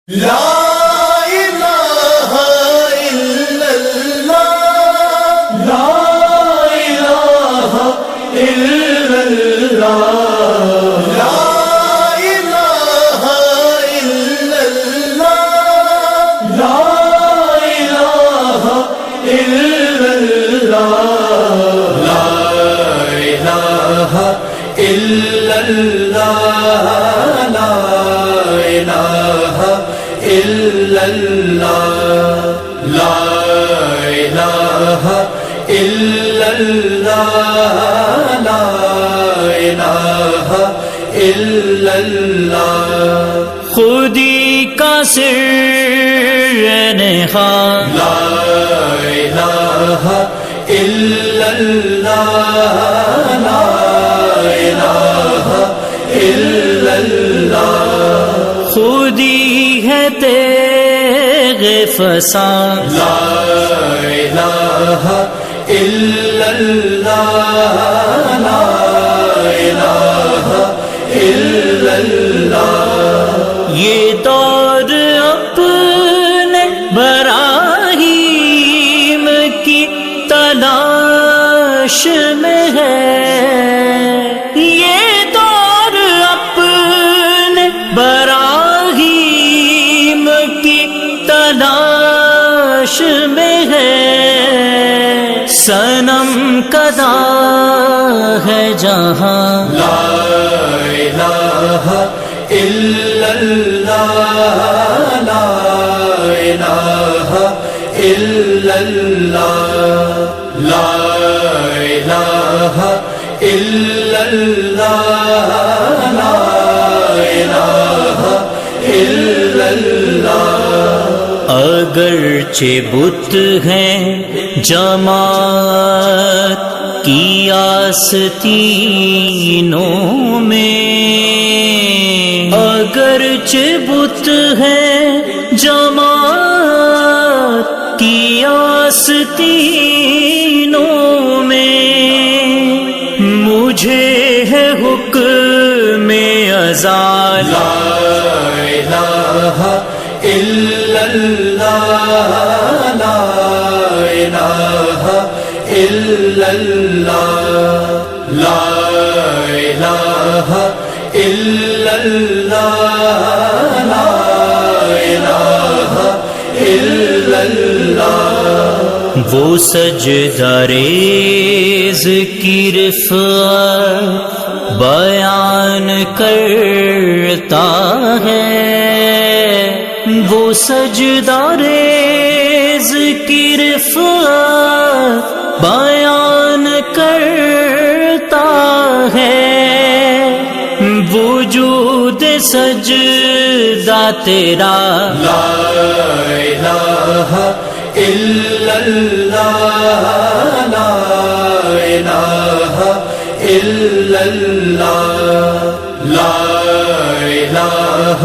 لا الہ الا اللہ، لا الہ الا اللہ، لا الہ الا اللہ، لا الہ الا اللہ، لا الہ الا اللہ، لا الہ الا اللہ، لا الہ الا اللہ، لا الہ الا اللہ، خودی کا سر نہاں، لا الہ الا اللہ، لا الہ الا اللہ، خودی ہے تیغ فسان، لا الہ الا اللہ، لا الہ الا اللہ، یہ دور اپنے براہیم کی تلاش میں ہے، یہ دور اپنے براہیم کی تلاش میں ہے، صنم کدا ہے جہاں، لا الہ الا اللہ، لا الہ الا اللہ، لا الہ الا اللہ، لا الہ الا اللہ، اگرچہ بت ہیں جماعت کی آستینوں میں، اگرچہ بت ہیں جماعت کی آستینوں میں، مجھے ہے حکم ازال، لا الہ الا اللہ، لا الہ الا اللہ، لا الہ الا اللہ، لا الہ الا اللہ، وہ سجدہ ریز کی رفعت بیان کرتا ہے، وہ سجدہ ریز کی رفعت بیان کرتا ہے، وجود سجدہ تیرا، لا الہ الا اللہ، لا الہ الا اللہ، لا الہ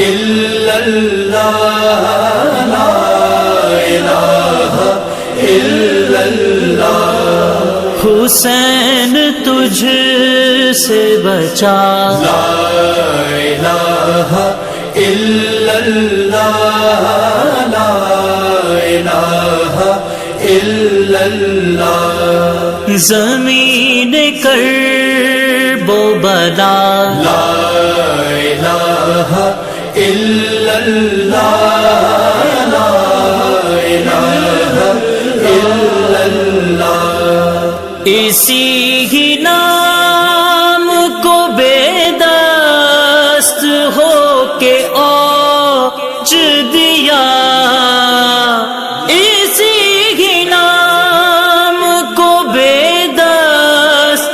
الا اللہ، لا الہ الا اللہ، حسین تجھ سے بچا، لا الہ الا اللہ، لا الہ الا اللہ، زمین کرب و بلا، لا الہ الا اللہ، لا الہ الا اللہ، اسی ہی نام کو بے دست ہو کے اوج دیا، اسی ہی نام کو بے دست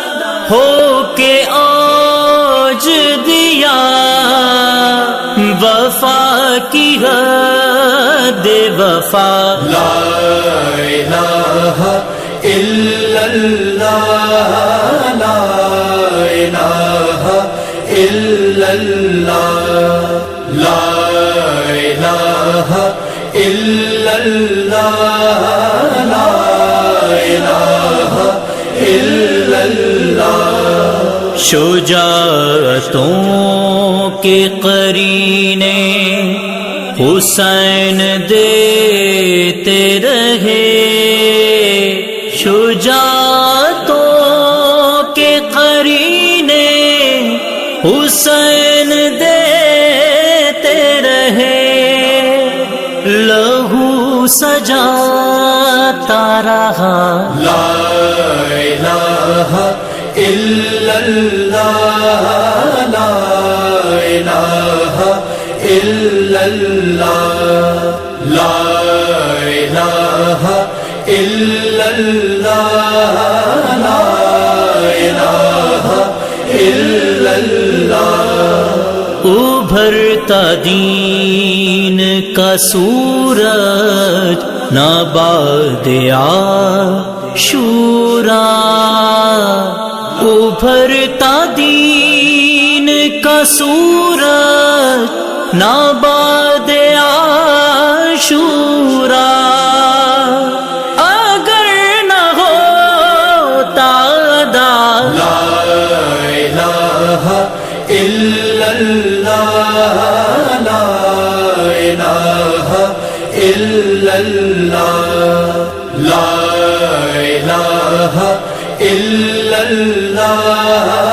ہو کے اوج دیا، وفا کی حد وفا، لا الہ الا اللہ، لا الہ الا اللہ، لا الہ الا اللہ، لا الہ الا اللہ، شجاعتوں کے قرینے حسین دیتے رہے شجاعتوں کے قرینے، حسین دیتے رہے لہو سجاتا رہا۔ لا الہ الا اللہ، لا الہ الا اللہ، لا الہ الا اللہ، لا الہ الا اللہ۔ ابھرتا دین کا سورج ناباد عاشورا، ابھرتا دین کا سورج ناباد عاشورا، اگر نہ ہوتا داد لا الہ الا اللہ، لا الہ الا اللہ، لا الہ الا اللہ،